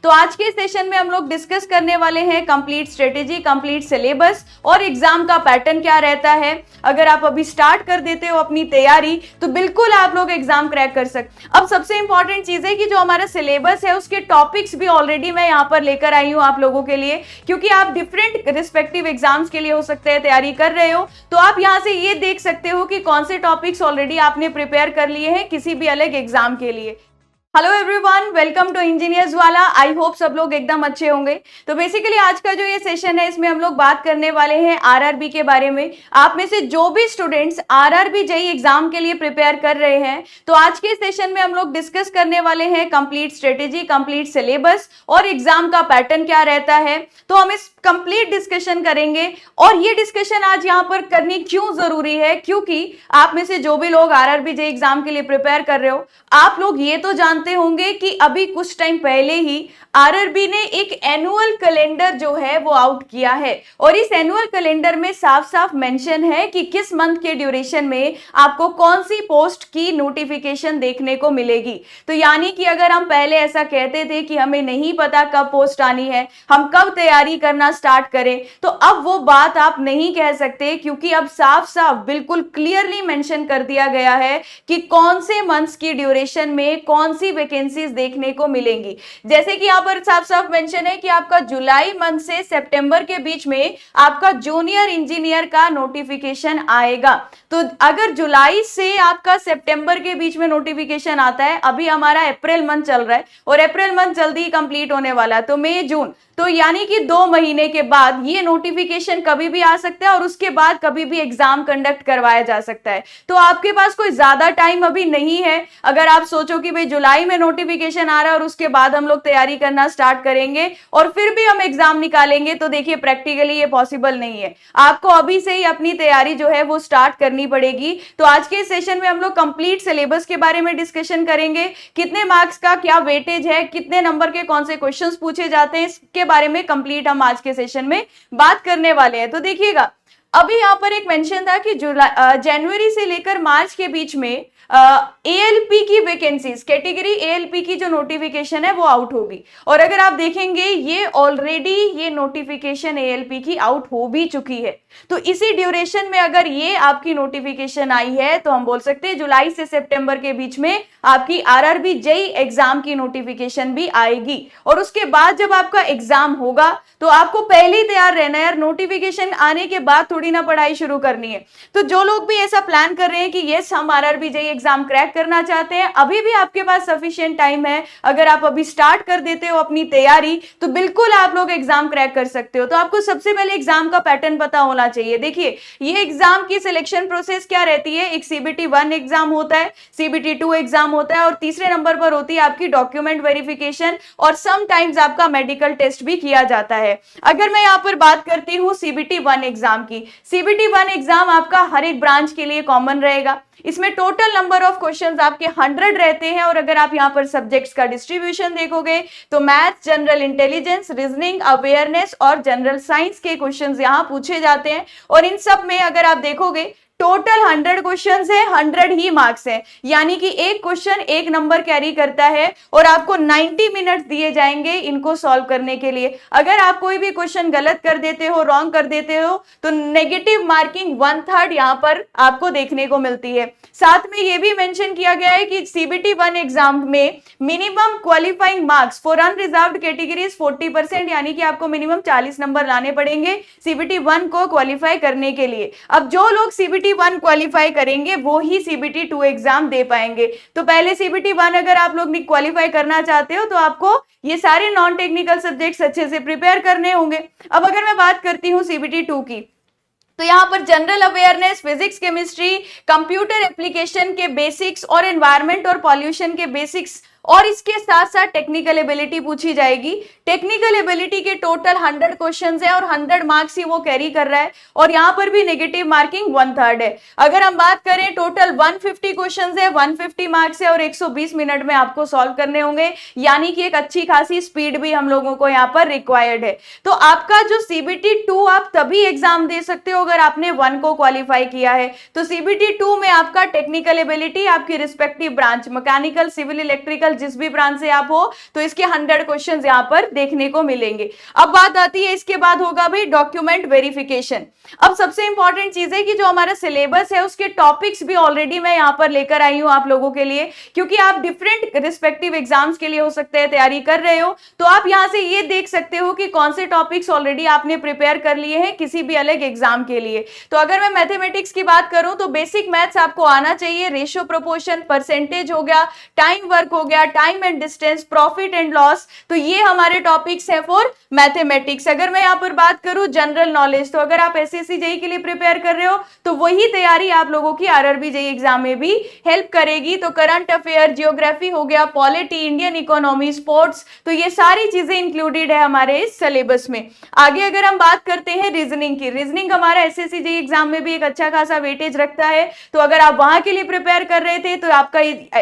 तो आज के सेशन में हम लोग डिस्कस करने वाले हैं कंप्लीट स्ट्रेटेजी, कंप्लीट सिलेबस और एग्जाम का पैटर्न क्या रहता है। अगर आप अभी स्टार्ट कर देते हो अपनी तैयारी तो बिल्कुल आप लोग एग्जाम क्रैक कर सकते। अब सबसे इंपॉर्टेंट चीज है कि जो हमारा सिलेबस है उसके टॉपिक्स भी ऑलरेडी मैं यहाँ पर लेकर आई हूँ आप लोगों के लिए, क्योंकि आप डिफरेंट रिस्पेक्टिव एग्जाम्स के लिए हो सकते हैं तैयारी कर रहे हो, तो आप यहाँ से ये देख सकते हो कि कौन से टॉपिक्स ऑलरेडी आपने प्रिपेयर कर लिए हैं किसी भी अलग एग्जाम के लिए। Hello everyone, welcome to engineers वाला। आई होप सब लोग एकदम अच्छे होंगे। तो बेसिकली आज का जो ये सेशन है इसमें हम लोग बात करने वाले हैं आरआरबी के बारे में। आप में से जो भी स्टूडेंट्स आरआरबी जेईई एग्जाम के लिए प्रिपेयर कर रहे हैं, तो आज के सेशन में हम लोग डिस्कस करने वाले हैं कंप्लीट स्ट्रेटेजी, कंप्लीट सिलेबस और एग्जाम का पैटर्न क्या रहता है। तो हम इस कंप्लीट डिस्कशन करेंगे और ये डिस्कशन आज यहाँ पर करनी क्यों जरूरी है, क्योंकि आप में से जो भी लोग आरआरबी जेईई एग्जाम के लिए प्रिपेयर कर रहे हो, आप लोग ये तो जानते होंगे कि अभी कुछ टाइम पहले ही आरआरबी ने एक एनुअल कैलेंडर जो है वो आउट किया है और इस एनुअल कैलेंडर में साफ साफ मेंशन है कि किस मंथ के ड्यूरेशन में आपको कौन सी पोस्ट की नोटिफिकेशन देखने को मिलेगी। तो यानी कि अगर हम पहले ऐसा कहते थे कि हमें नहीं पता कब पोस्ट आनी है, हम कब तैयारी करना स्टार्ट करें, तो अब वो बात आप नहीं कह सकते, क्योंकि अब साफ साफ बिल्कुल क्लियरली मेंशन कर दिया गया है कि कौन से मंथ्स की ड्यूरेशन में कौन सी वैकेंसीज देखने को मिलेंगी। जैसे कि यहाँ पर साफ साफ मेंशन है कि आपका जुलाई मंथ से सितंबर के बीच में आपका जूनियर इंजीनियर का नोटिफिकेशन आएगा। तो अगर जुलाई से आपका सितंबर के बीच में नोटिफिकेशन आता है, अभी हमारा अप्रैल मंथ चल रहा है और अप्रैल मंथ जल्दी ही कंप्लीट होने वाला है, तो मई जून, तो यानी कि 2 महीने के बाद ये नोटिफिकेशन कभी भी आ सकता है और उसके बाद कभी भी एग्जाम कंडक्ट करवाया जा सकता है। तो आपके पास कोई ज्यादा टाइम अभी नहीं है। अगर आप सोचो कि भाई जुलाई में नोटिफिकेशन आ रहा है और उसके बाद हम लोग तैयारी करना स्टार्ट करेंगे और फिर भी हम एग्जाम निकालेंगे, तो देखिए प्रैक्टिकली ये पॉसिबल नहीं है। आपको अभी से ही अपनी तैयारी जो है वो स्टार्ट करनी पड़ेगी। तो आज के सेशन में हम लोग कंप्लीट सिलेबस के बारे में डिस्कशन करेंगे, कितने मार्क्स का क्या वेटेज है, कितने नंबर के कौन से क्वेश्चंस पूछे जाते हैं, इसके बारे में कंप्लीट हम आज के सेशन में बात करने वाले हैं। तो देखिएगा, अभी यहां पर एक मेंशन था कि जनवरी से लेकर मार्च के बीच में एएलपी की वैकेंसीज, कैटेगरी एएलपी की जो नोटिफिकेशन है वो आउट होगी। और अगर आप देखेंगे ये ऑलरेडी ये नोटिफिकेशन एएलपी की आउट हो भी चुकी है। तो इसी ड्यूरेशन में अगर ये आपकी नोटिफिकेशन आई है तो हम बोल सकते हैं जुलाई से सितंबर के बीच में आपकी आरआरबी जेईई एग्जाम की नोटिफिकेशन भी आएगी। और उसके बाद जब आपका एग्जाम होगा तो आपको पहले ही तैयार रहना है यार, नोटिफिकेशन आने के बाद थोड़ी ना पढ़ाई शुरू करनी है। तो जो लोग भी ऐसा प्लान कर रहे हैं कि यस हम आरआरबी जेईई एग्जाम क्रैक करना चाहते हैं, अभी भी आपके पास सफिशिएंट टाइम है। अगर आप अभी स्टार्ट कर देते हो अपनी तैयारी तो बिल्कुल आप लोग एग्जाम क्रैक कर सकते हो। तो आपको सबसे पहले एग्जाम का पैटर्न पता होना चाहिए। देखिए, ये एग्जाम की सिलेक्शन प्रोसेस क्या रहती है, एक सीबीटी 1 एग्जाम होता है, सीबीटी 2 एग्जाम होता है और तीसरे नंबर पर होती है आपकी डॉक्यूमेंट वेरिफिकेशन और समटाइम्स आपका मेडिकल टेस्ट भी किया जाता है। अगर मैं यहाँ पर बात करती हूँ सीबीटी 1 एग्जाम की, सीबीटी 1 एग्जाम आपका हर एक ब्रांच के लिए कॉमन रहेगा। इसमें टोटल नंबर ऑफ क्वेश्चंस आपके 100 रहते हैं और अगर आप यहाँ पर सब्जेक्ट्स का डिस्ट्रीब्यूशन देखोगे तो math, general intelligence, reasoning, awareness और जनरल साइंस के क्वेश्चंस यहाँ पूछे जाते हैं। और इन सब में अगर आप देखोगे टोटल 100 क्वेश्चंस है, 100 ही मार्क्स है, यानी कि एक क्वेश्चन 1 नंबर कैरी करता है और आपको 90 मिनट्स दिए जाएंगे इनको सॉल्व करने के लिए। अगर आप कोई भी क्वेश्चन गलत कर देते हो, रॉन्ग कर देते हो, तो नेगेटिव मार्किंग 1/3 यहाँ पर आपको देखने को मिलती है। साथ में ये भी मेंशन किया गया है कि सीबीटी 1 एग्जाम में minimum qualifying marks for unreserved categories 40%, यानी कि आपको मिनिमम 40 नंबर लाने पड़ेंगे सीबीटी 1 को क्वालिफाई करने के लिए। अब जो लोग सीबीटी 1 क्वालिफाई करेंगे वो ही सीबीटी 2 एग्जाम दे पाएंगे। तो पहले सीबीटी 1 अगर आप लोग क्वालिफाई करना चाहते हो तो आपको ये सारे नॉन टेक्निकल सब्जेक्ट्स अच्छे से प्रिपेयर करने होंगे। अब अगर मैं बात करती हूँ सीबीटी 2 की, तो यहाँ पर general awareness, physics, chemistry, computer application के बेसिक्स और एनवायरनमेंट और पॉल्यूशन के बेसिक्स और इसके साथ साथ टेक्निकल एबिलिटी पूछी जाएगी। टेक्निकल एबिलिटी के टोटल 100 क्वेश्चंस है और 100 मार्क्स ही वो कैरी कर रहा है और यहाँ पर भी नेगेटिव मार्किंग 1/3 है। अगर हम बात करें टोटल 150 क्वेश्चंस है, 150 मार्क्स है और 120 मिनट में आपको सॉल्व करने होंगे, यानी कि एक अच्छी खासी स्पीड भी हम लोगों को यहाँ पर रिक्वायर्ड है। तो आपका जो सीबीटी 2 आप तभी एग्जाम दे सकते हो अगर आपने 1 को क्वालिफाई किया है। तो सीबीटी 2 में आपका टेक्निकल एबिलिटी आपकी respective branch mechanical, civil, electrical, जिस भी ब्रांच से आप हो, तो इसके 100 क्वेश्चन यहाँ पर देखने को मिलेंगे। अब बात आती है, इसके बाद होगा भाई डॉक्यूमेंट वेरिफिकेशन। अब सबसे इंपॉर्टेंट चीज है कि जो हमारा सिलेबस है उसके टॉपिक्स भी ऑलरेडी मैं यहाँ पर लेकर आई हूँ आप लोगों के लिए, क्योंकि आप डिफरेंट रिस्पेक्टिव एग्जाम्स के लिए हो सकते हैं तैयारी कर रहे हो, तो आप यहाँ से ये देख सकते हो कि कौन से टॉपिक्स ऑलरेडी आपने प्रिपेयर कर लिए हैं किसी भी अलग एग्जाम के लिए। तो अगर मैं मैथमेटिक्स की बात करूं तो बेसिक मैथ्स आपको आना चाहिए, रेशियो प्रोपोर्शन, परसेंटेज हो गया, टाइम वर्क हो गया, time and distance, profit and loss, तो ये हमारे टॉपिक्स हैं फॉर मैथमेटिक्स। अगर मैं यहाँ पर बात करूं जनरल नॉलेज, तो अगर आप एसएससी जेईई के लिए प्रिपेयर कर रहे हो तो वही तैयारी आप लोगों की आरआरबी जेईई एग्जाम में भी हेल्प करेगी। तो करंट अफेयर, जियोग्राफी हो गया, पॉलिटी, इंडियन इकोनॉमी, स्पोर्ट्स, तो ये सारी चीजें इंक्लूडेड है हमारे इस सिलेबस में। आगे अगर हम बात करते हैं रीजनिंग की, रीजनिंग हमारा एसएससी जेईई एग्जाम में भी एक अच्छा खासा वेटेज रखता है, तो अगर आप वहां के लिए प्रिपेयर कर रहे थे तो आपका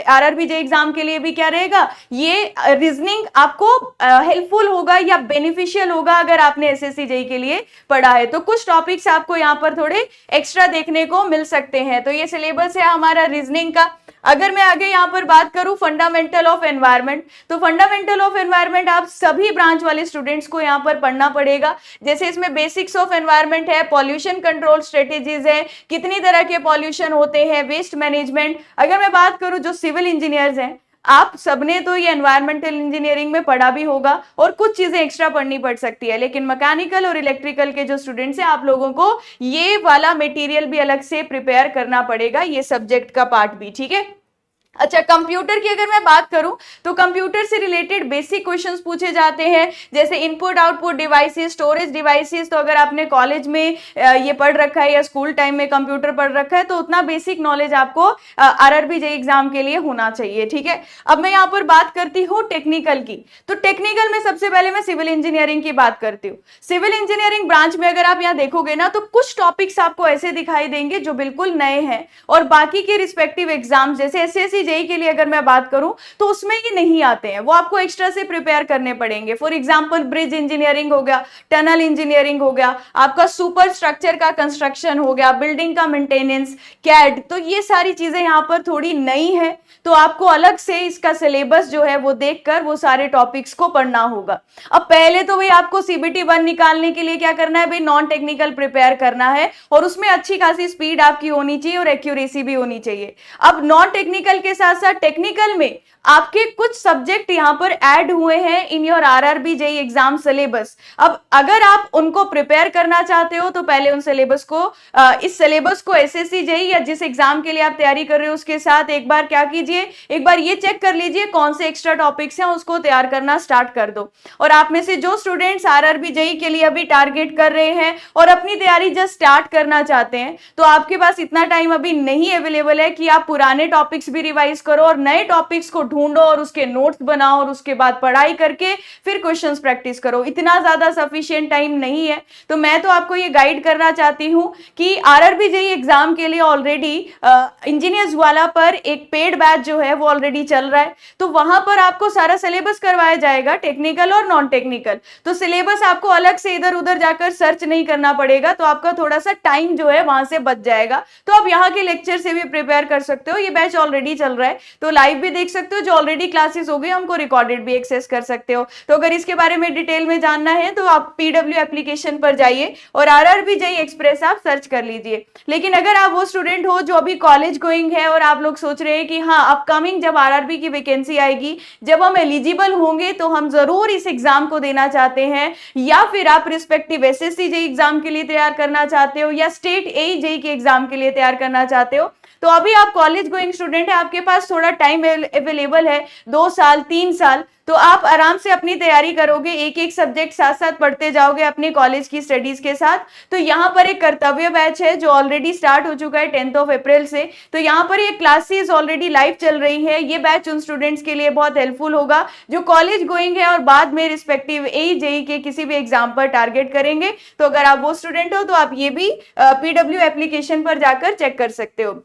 आरआरबी जेईई एग्जाम के लिए भी क्या रहेगा, ये रीजनिंग आपको हेल्पफुल होगा या बेनिफिशियल होगा अगर आपने एसएससी जेईई के लिए पढ़ा है। तो कुछ टॉपिक्स आपको यहाँ पर थोड़े एक्स्ट्रा देखने को मिल सकते हैं। तो ये सिलेबस है हमारा रीजनिंग का। अगर मैं आगे यहाँ पर बात करूं फंडामेंटल ऑफ एनवायरनमेंट, तो फंडामेंटल ऑफ एनवायरनमेंट आप सभी ब्रांच वाले स्टूडेंट्स को यहाँ पर पढ़ना पड़ेगा। जैसे इसमें बेसिक्स ऑफ एनवायरनमेंट है, पॉल्यूशन कंट्रोल स्ट्रेटेजीज है, कितनी तरह के पॉल्यूशन होते हैं, वेस्ट मैनेजमेंट। अगर मैं बात करूं जो सिविल इंजीनियर्स हैं, आप सबने तो ये एनवायरमेंटल इंजीनियरिंग में पढ़ा भी होगा और कुछ चीजें एक्स्ट्रा पढ़नी पड़ सकती है, लेकिन मैकेनिकल और इलेक्ट्रिकल के जो स्टूडेंट्स हैं आप लोगों को ये वाला मटेरियल भी अलग से प्रिपेयर करना पड़ेगा, ये सब्जेक्ट का पार्ट भी, ठीक है। अच्छा, कंप्यूटर की अगर मैं बात करूं तो कंप्यूटर से रिलेटेड बेसिक क्वेश्चंस पूछे जाते हैं, जैसे input output devices, storage devices. तो अगर आपने कॉलेज में ये पढ़ रखा है या स्कूल टाइम में कंप्यूटर पढ़ रखा है तो उतना बेसिक नॉलेज आपको आरआरबी जेईई एग्जाम के लिए होना चाहिए, ठीक है। अब मैं यहाँ पर बात करती हूँ टेक्निकल की, तो टेक्निकल में सबसे पहले मैं सिविल इंजीनियरिंग की बात करती हूँ। सिविल इंजीनियरिंग ब्रांच में अगर आप यहाँ देखोगे ना तो कुछ टॉपिक्स आपको ऐसे दिखाई देंगे जो बिल्कुल नए हैं, और बाकी के रिस्पेक्टिव एग्जाम जैसे एसएससी जेईई के लिए अगर मैं बात करूं तो उसमें ये नहीं आते हैं, वो आपको एक्स्ट्रा से प्रिपेयर करने पड़ेंगे। फॉर एग्जांपल ब्रिज इंजीनियरिंग हो गया, टनल इंजीनियरिंग हो गया, आपका सुपर स्ट्रक्चर का कंस्ट्रक्शन हो गया, बिल्डिंग का मेंटेनेंस, कैड, तो ये सारी चीजें यहाँ पर थोड़ी नई है, तो आपको अलग से इसका सिलेबस जो है वो देखकर वो सारे टॉपिक्स को पढ़ना होगा। अब पहले तो भाई आपको सीबीटी 1 निकालने के लिए क्या करना है भाई, नॉन टेक्निकल प्रिपेयर करना है, और उसमें अच्छी खासी स्पीड आपकी होनी चाहिए और एक्यूरेसी भी होनी चाहिए। अब नॉन टेक्निकल के साथ साथ टेक्निकल में आपके कुछ सब्जेक्ट यहां पर ऐड हुए हैं in your RRB JEE exam syllabus. अब अगर आप उनको प्रिपेयर करना चाहते हो तो पहले उन सिलेबस को इस सिलेबस को एसएससी जेईई या जिस एग्जाम के लिए आप तैयारी कर रहे हो उसके साथ एक बार क्या कीजिए, एक बार ये चेक कर लीजिए कौन से एक्स्ट्रा टॉपिक्स हैं, उसको तैयार करना स्टार्ट कर दो। और आप में से जो स्टूडेंट्स आरआरबी जेईई के लिए अभी टारगेट कर रहे हैं और अपनी तैयारी जस्ट स्टार्ट करना चाहते हैं, तो आपके पास इतना टाइम अभी नहीं अवेलेबल है कि आप पुराने टॉपिक्स भी रिवाइज करो और नए टॉपिक्स को ढूंढो और उसके नोट्स बनाओ और उसके बाद पढ़ाई करके फिर क्वेश्चंस प्रैक्टिस करो। इतना ज्यादा सफिशिएंट टाइम नहीं है। तो मैं तो आपको ये गाइड करना चाहती हूं कि आरआरबी जेईई एग्जाम के लिए ऑलरेडी इंजीनियर्स वाला पर एक पेड बैच जो है वो ऑलरेडी चल रहा है, तो वहां पर आपको सारा सिलेबस करवाया जाएगा, टेक्निकल और नॉन टेक्निकल। तो सिलेबस आपको अलग से इधर उधर जाकर सर्च नहीं करना पड़ेगा, तो आपका थोड़ा सा टाइम जो है वहां से बच जाएगा। तो आप यहाँ के लेक्चर से भी प्रिपेयर कर सकते हो, ये बैच ऑलरेडी चल रहा है, तो लाइव भी देख सकते हो, जो ऑलरेडी क्लासेस हो गई हमको रिकॉर्डेड भी एक्सेस कर सकते हो। तो अगर इसके बारे में डिटेल में जानना है तो आप पीडब्ल्यू एप्लीकेशन पर जाइए और आरआरबी जेईई एक्सप्रेस आप सर्च कर लीजिए। लेकिन अगर आप वो स्टूडेंट हो जो अभी कॉलेज गोइंग है और आप लोग सोच रहे हैं कि हाँ अपकमिंग जब आरआरबी की वैकेंसी आएगी, जब हम एलिजिबल होंगे तो हम जरूर इस एग्जाम को देना चाहते हैं, या फिर आप रिस्पेक्टिव एसएससी जेईई एग्जाम के लिए तैयार करना चाहते हो या स्टेट एई जेईई के एग्जाम के लिए तैयार करना चाहते हो, तो अभी आप कॉलेज गोइंग स्टूडेंट है, आपके पास थोड़ा टाइम अवेलेबल है, 2 साल 3 साल, तो आप आराम से अपनी तैयारी करोगे, एक एक सब्जेक्ट साथ साथ पढ़ते जाओगे अपने कॉलेज की स्टडीज के साथ। तो यहाँ पर एक कर्तव्य बैच है जो ऑलरेडी स्टार्ट हो चुका है 10 अप्रैल से, तो यहाँ पर ये क्लासेस ऑलरेडी लाइव चल रही है। ये बैच उन स्टूडेंट्स के लिए बहुत हेल्पफुल होगा जो कॉलेज गोइंग है और बाद में रिस्पेक्टिव एई जेईई के किसी भी एग्जाम पर टारगेट करेंगे। तो अगर आप वो स्टूडेंट हो तो आप ये भी पीडब्ल्यू एप्लीकेशन पर जाकर चेक कर सकते हो।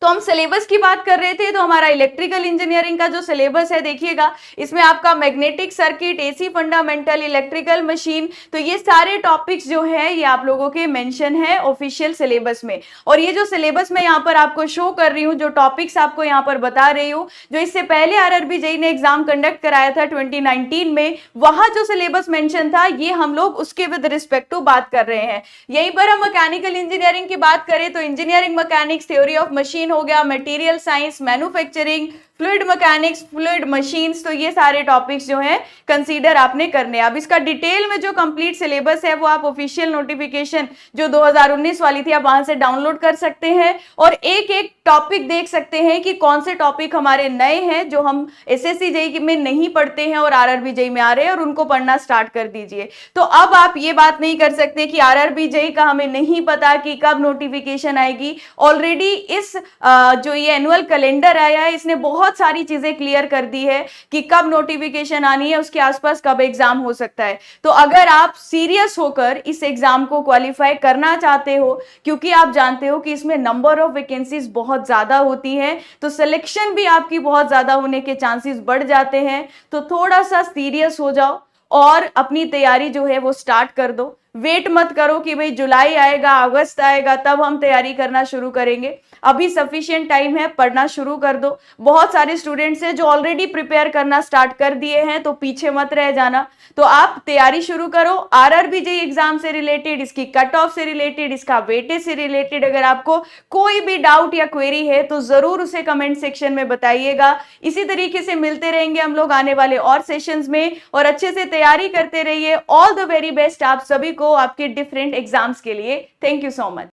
तो हम सिलेबस की बात कर रहे थे, तो हमारा इलेक्ट्रिकल इंजीनियरिंग का जो सिलेबस है देखिएगा, इसमें आपका magnetic circuit, AC fundamental, electrical machine, तो ये सारे टॉपिक्स जो है ये आप लोगों के मेंशन है ऑफिशियल सिलेबस में। और ये जो सिलेबस मैं यहाँ पर आपको शो कर रही हूँ, जो टॉपिक्स आपको यहाँ पर बता रही हूँ, जो इससे पहले आरआरबी जेईई ने एग्जाम कंडक्ट कराया था 2019 में, वहां जो सिलेबस मेंशन था ये हम लोग उसके विद रिस्पेक्ट टू बात कर रहे हैं। यहीं पर हम मैकेनिकल इंजीनियरिंग की बात करें तो engineering mechanics, theory of machine हो गया, material science, manufacturing, fluid mechanics, fluid machines, तो ये सारे टॉपिक्स जो हैं कंसीडर आपने करने। अब इसका डिटेल में जो कंप्लीट सिलेबस है वो आप ऑफिशियल नोटिफिकेशन जो 2019 वाली थी आप वहां से डाउनलोड कर सकते हैं और एक एक टॉपिक देख सकते हैं कि कौन से टॉपिक हमारे नए हैं जो हम एसएससी जेईई में नहीं पढ़ते हैं और आरआरबी जेईई में आ रहे हैं, और उनको पढ़ना स्टार्ट कर दीजिए। तो अब आप ये बात नहीं कर सकते कि आरआरबी जेईई का हमें नहीं पता कि कब नोटिफिकेशन आएगी। ऑलरेडी इस जो ये एनुअल कैलेंडर आया है इसने बहुत सारी चीजें क्लियर कर दी है कि कब नोटिफिकेशन आनी है, उसके आसपास कब एग्जाम हो सकता है। तो अगर आप सीरियस होकर इस एग्जाम को क्वालिफाई करना चाहते हो, क्योंकि आप जानते हो कि इसमें नंबर ऑफ वैकेंसीज बहुत ज्यादा होती है, तो सिलेक्शन भी आपकी बहुत ज्यादा होने के चांसेस बढ़ जाते हैं, तो थोड़ा सा सीरियस हो जाओ और अपनी तैयारी जो है वो स्टार्ट कर दो। वेट मत करो कि भाई जुलाई आएगा, अगस्त आएगा तब हम तैयारी करना शुरू करेंगे। अभी सफिशिएंट टाइम है, पढ़ना शुरू कर दो। बहुत सारे स्टूडेंट्स हैं जो ऑलरेडी प्रिपेयर करना स्टार्ट कर दिए हैं, तो पीछे मत रह जाना। तो आप तैयारी शुरू करो। आरआरबी जेईई एग्जाम से रिलेटेड, इसकी कट ऑफ से रिलेटेड, इसका वेटेज से रिलेटेड अगर आपको कोई भी डाउट या क्वेरी है तो जरूर उसे कमेंट सेक्शन में बताइएगा। इसी तरीके से मिलते रहेंगे हम लोग आने वाले और सेशंस में, और अच्छे से तैयारी करते रहिए। ऑल द वेरी बेस्ट आप सभी को आपके डिफरेंट एग्जाम्स के लिए। Thank you so much.